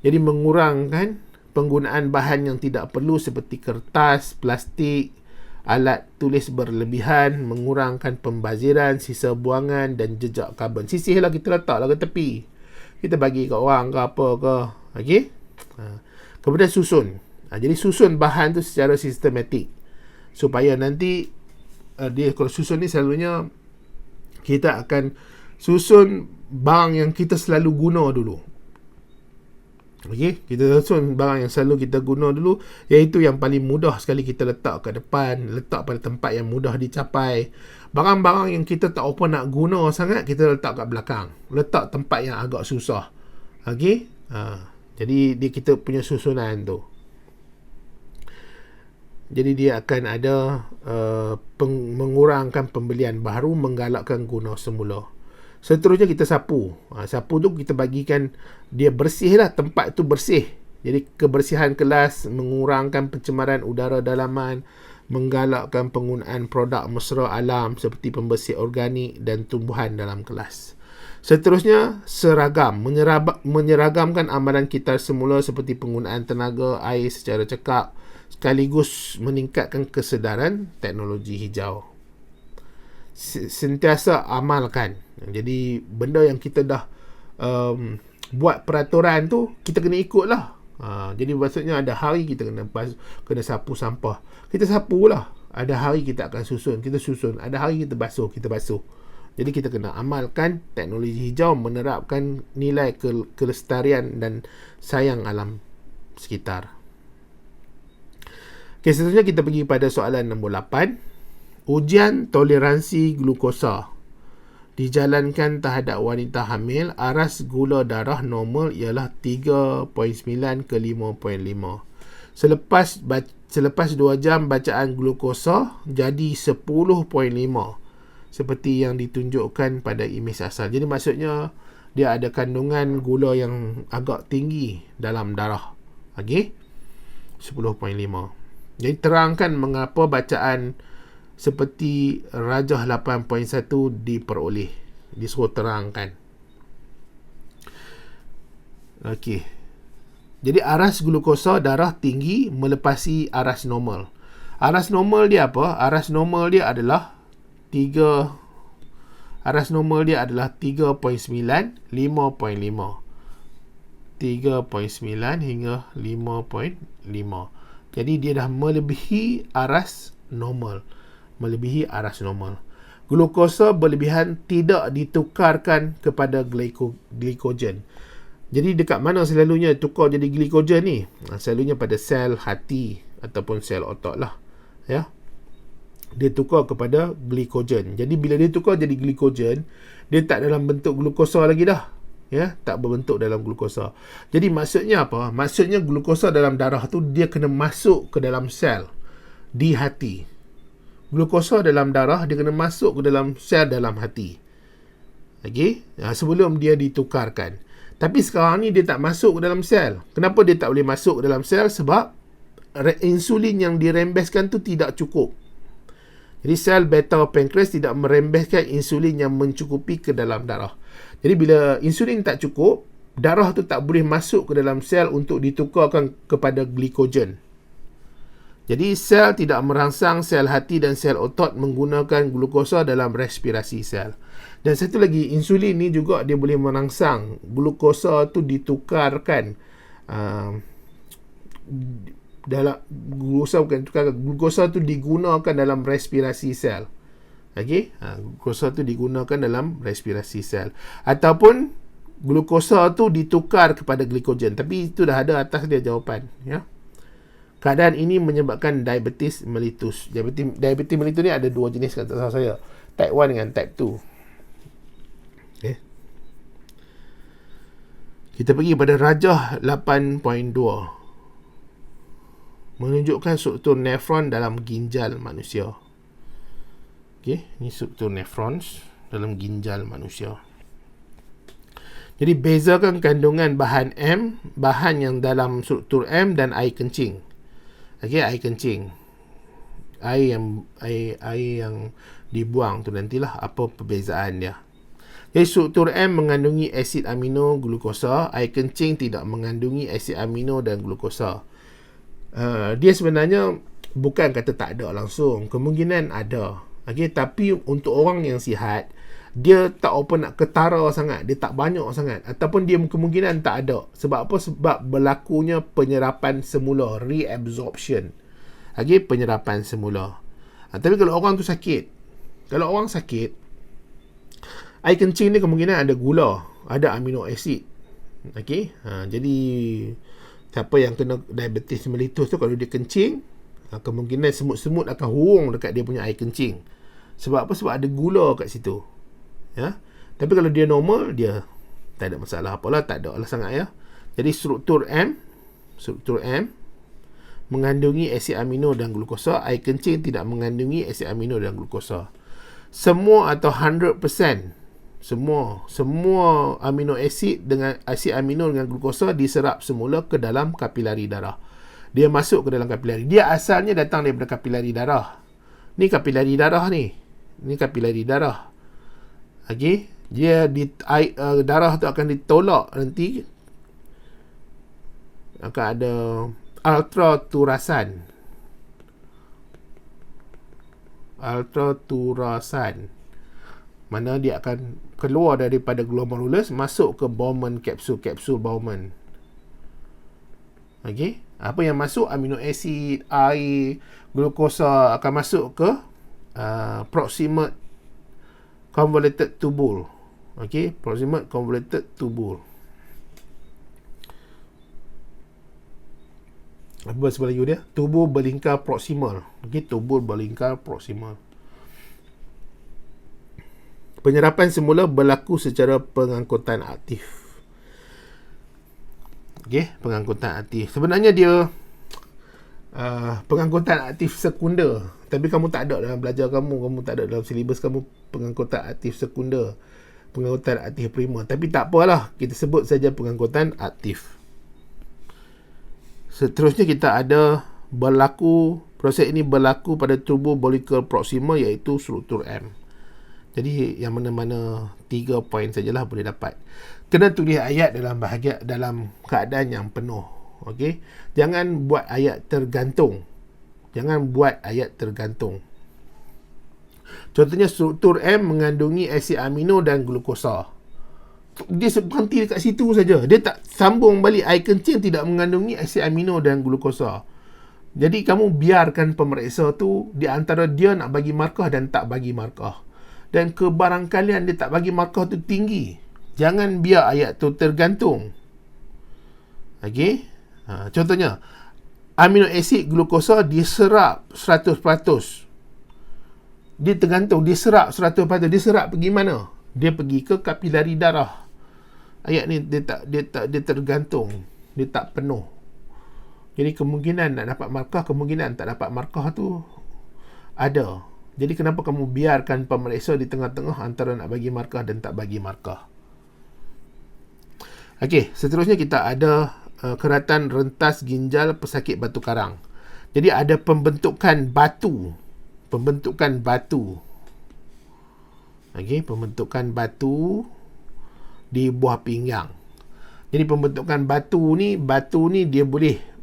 Jadi mengurangkan penggunaan bahan yang tidak perlu seperti kertas, plastik, alat tulis berlebihan, mengurangkan pembaziran, sisa buangan dan jejak karbon. Sisih lah kita letaklah ke tepi. Kita bagi kat orang ke apa ke. Okey? Kemudian susun. Jadi susun bahan tu secara sistematik. Supaya nanti dia kalau susun ni selalunya kita akan susun barang yang kita selalu guna dulu. Okey, kita susun barang yang selalu kita guna dulu, iaitu yang paling mudah sekali kita letak ke depan, letak pada tempat yang mudah dicapai. Barang-barang yang kita tak apa nak guna sangat, kita letak kat belakang, letak tempat yang agak susah. Okey, jadi dia kita punya susunan tu. Jadi dia akan ada mengurangkan pembelian baru, menggalakkan guna semula. Seterusnya kita sapu. Sapu tu kita bagikan dia bersih lah, tempat tu bersih. Jadi kebersihan kelas, mengurangkan pencemaran udara dalaman, menggalakkan penggunaan produk mesra alam seperti pembersih organik dan tumbuhan dalam kelas. Seterusnya seragam, menyeragamkan amalan kita semula seperti penggunaan tenaga air secara cekap, sekaligus meningkatkan kesedaran teknologi hijau. Sentiasa amalkan. Jadi benda yang kita dah buat peraturan tu, kita kena ikut lah. Jadi maksudnya ada hari kita kena sapu sampah, kita sapu lah. Ada hari kita akan susun, kita susun. Ada hari kita basuh, kita basuh. Jadi kita kena amalkan teknologi hijau, menerapkan nilai kelestarian dan sayang alam sekitar. Okay, seterusnya kita pergi pada soalan nombor 8. Ujian toleransi glukosa dijalankan terhadap wanita hamil. Aras gula darah normal ialah 3.9 ke 5.5. Selepas 2 jam bacaan glukosa jadi 10.5 seperti yang ditunjukkan pada imej asal. Jadi maksudnya dia ada kandungan gula yang agak tinggi dalam darah. Okey, 10.5. Jadi terangkan mengapa bacaan seperti Rajah 8.1 diperoleh. Disuruh terangkan. Okey. Jadi aras glukosa darah tinggi melepasi aras normal. Aras normal dia apa? Aras normal dia adalah 3.9, 5.5. 3.9 hingga 5.5. Jadi dia dah melebihi aras normal. Glukosa berlebihan tidak ditukarkan kepada glikogen. Jadi dekat mana selalunya tukar jadi glikogen ni? Selalunya pada sel hati ataupun sel otak lah. Ya. dia tukar kepada glikogen. Jadi bila dia tukar jadi glikogen, dia tak dalam bentuk glukosa lagi dah. Ya, tak berbentuk dalam glukosa. Jadi maksudnya apa? Maksudnya glukosa dalam darah tu dia kena masuk ke dalam sel di hati. Glukosa dalam darah dia kena masuk ke dalam sel dalam hati. Okey, sebelum dia ditukarkan. Tapi sekarang ni dia tak masuk ke dalam sel. Kenapa dia tak boleh masuk ke dalam sel? Sebab insulin yang dirembeskan tu tidak cukup. Jadi sel beta pankreas tidak merembeskan insulin yang mencukupi ke dalam darah. Jadi bila insulin tak cukup, darah tu tak boleh masuk ke dalam sel untuk ditukarkan kepada glikogen. Jadi sel tidak merangsang sel hati dan sel otot menggunakan glukosa dalam respirasi sel. Dan satu lagi, insulin ni juga dia boleh merangsang glukosa tu ditukarkan dalam glukosa tu digunakan dalam respirasi sel. Okey, glukosa tu digunakan dalam respirasi sel, ataupun glukosa tu ditukar kepada glikogen. Tapi itu dah ada atas dia jawapan, ya. Keadaan ini menyebabkan diabetes mellitus. Diabetes mellitus ni ada dua jenis kata saya, type 1 dengan type 2. Okey. Kita pergi pada rajah 8.2. Menunjukkan struktur nefron dalam ginjal manusia. Okey, ini struktur nefrons dalam ginjal manusia. Jadi bezakan kandungan bahan M, bahan yang dalam struktur M dan air kencing. Okey, air kencing. Air yang dibuang tu nantilah apa perbezaan dia. Jadi struktur M mengandungi asid amino glukosa, air kencing tidak mengandungi asid amino dan glukosa. Dia sebenarnya bukan kata tak ada langsung, kemungkinan ada. Okay, tapi untuk orang yang sihat, dia tak apa nak ketara sangat, dia tak banyak sangat, ataupun dia kemungkinan tak ada. Sebab apa? Sebab berlakunya penyerapan semula, reabsorption. Okay, penyerapan semula. Tapi kalau orang tu sakit, air kencing ni kemungkinan ada gula, ada amino acid. Okay, jadi siapa yang kena diabetes mellitus tu, kalau dia kencing, kemungkinan semut-semut akan hurung dekat dia punya air kencing. Sebab apa? Sebab ada gula kat situ, ya. Tapi kalau dia normal, dia tak ada masalah apalah, tak ada lah sangat, ya. Jadi struktur M mengandungi asid amino dan glukosa, air kencing tidak mengandungi asid amino dan glukosa. Semua atau 100% semua amino asid dengan asid amino dengan glukosa diserap semula ke dalam kapilari darah. Dia masuk ke dalam kapilari. Dia asalnya datang daripada kapilari darah. Ni kapilari darah ni. Ini kapilari darah. Okey, dia darah tu akan ditolak nanti, akan ada ultraturasan. Mana dia akan keluar daripada glomerulus masuk ke Bowman kapsul Bowman. Okey, apa yang masuk? Amino acid, air, glukosa akan masuk ke proximate convoluted tubule. Okey, proximate convoluted tubule. Apa bahasa Melayu dia? Tubul berlingkar proksimal. Okey, tubul berlingkar proksimal. Penyerapan semula berlaku secara pengangkutan aktif. Okey, pengangkutan aktif. Sebenarnya dia pengangkutan aktif sekunder. Tapi kamu tak ada dalam belajar kamu tak ada dalam silibus kamu pengangkutan aktif sekunder, pengangkutan aktif primer. Tapi tak apalah, kita sebut saja pengangkutan aktif. Seterusnya kita ada proses ini berlaku pada tubuh molecule proximal, iaitu struktur M. Jadi yang mana-mana 3 poin sajalah boleh dapat. Kena tulis ayat dalam keadaan yang penuh. Okey, jangan buat ayat tergantung. Contohnya struktur M mengandungi asid amino dan glukosa. Dia berhenti dekat situ saja. Dia tak sambung balik air kencing tidak mengandungi asid amino dan glukosa. Jadi kamu biarkan pemeriksa tu di antara dia nak bagi markah dan tak bagi markah. Dan kebarangkalian dia tak bagi markah tu tinggi. Jangan biar ayat tu tergantung. Okey? Contohnya, amino asid glukosa diserap 100%. dia tergantung, dia serap 100%. Dia serap pergi mana? Dia pergi ke kapilari darah. Ayat ni dia tergantung, dia tak penuh. Jadi kemungkinan nak dapat markah, kemungkinan tak dapat markah tu ada. Jadi kenapa kamu biarkan pemeriksa di tengah-tengah antara nak bagi markah dan tak bagi markah? Okey, seterusnya kita ada keratan rentas ginjal pesakit batu karang. Jadi ada pembentukan batu. Okey, pembentukan batu di buah pinggang. Jadi pembentukan batu ni dia boleh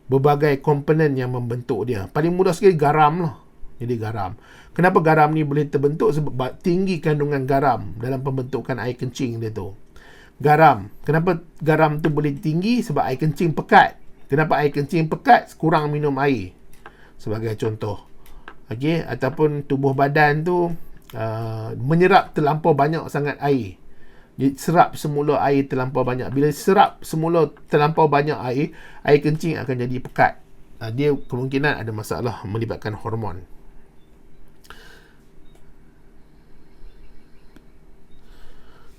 berbagai komponen yang membentuk dia. Paling mudah sekali garam lah. Jadi garam. Kenapa garam ni boleh terbentuk? Sebab tinggi kandungan garam dalam pembentukan air kencing dia tu. Garam. Kenapa garam tu boleh tinggi? Sebab air kencing pekat. Kenapa air kencing pekat? Kurang minum air. Sebagai contoh. Okey, ataupun tubuh badan tu menyerap terlampau banyak sangat air. Dia serap semula air terlampau banyak. Bila serap semula terlampau banyak air kencing akan jadi pekat. Dia kemungkinan ada masalah melibatkan hormon.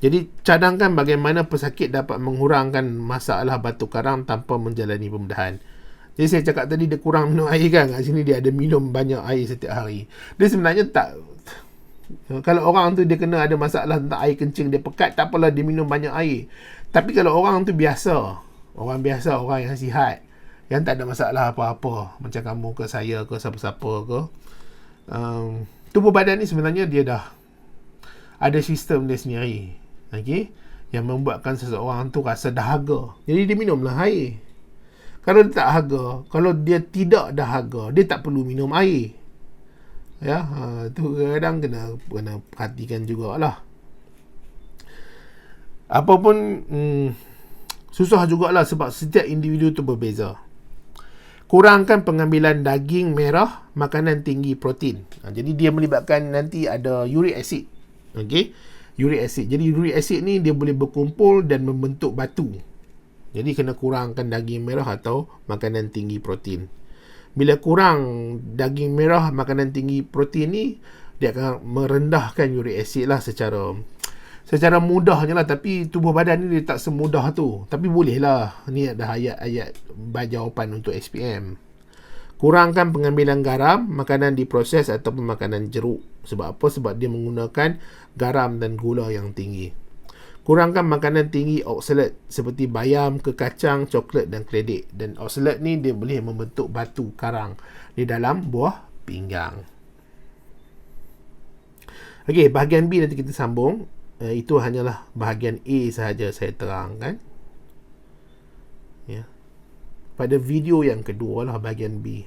Jadi cadangkan bagaimana pesakit dapat mengurangkan masalah batu karang tanpa menjalani pembedahan. Jadi saya cakap tadi dia kurang minum air kan. Kat sini dia ada minum banyak air setiap hari. Dia sebenarnya tak, kalau orang tu dia kena ada masalah tentang air kencing, dia pekat, tak apalah dia minum banyak air. Tapi kalau orang tu biasa, orang yang sihat, yang tak ada masalah apa-apa, macam kamu ke saya ke siapa-siapa ke, tubuh badan ni sebenarnya dia dah ada sistem dia sendiri, okay, yang membuatkan seseorang tu rasa dahaga. Jadi dia minumlah air. Kalau dia tak dahaga, kalau dia tidak dahaga, dia tak perlu minum air. Ya, tu kadang kena perhatikan jugalah. Apapun susah jugalah sebab setiap individu tu berbeza. Kurangkan pengambilan daging merah, makanan tinggi protein. Jadi dia melibatkan nanti ada uric acid. Okey, uric acid. Jadi uric acid ni dia boleh berkumpul dan membentuk batu. Jadi kena kurangkan daging merah atau makanan tinggi protein. Bila kurang daging merah, makanan tinggi protein ni, dia akan merendahkan uric acid lah secara mudahnya lah. Tapi tubuh badan ni dia tak semudah tu. Tapi boleh lah. Ni ada ayat-ayat jawapan untuk SPM. Kurangkan pengambilan garam, makanan diproses ataupun makanan jeruk. Sebab apa? Sebab dia menggunakan garam dan gula yang tinggi. Kurangkan makanan tinggi oksalat seperti bayam, kekacang, coklat dan keledek. Dan oksalat ni dia boleh membentuk batu karang di dalam buah pinggang. Okey, bahagian B nanti kita sambung. Itu hanyalah bahagian A sahaja saya terangkan. Ya. Pada video yang kedua lah bahagian B.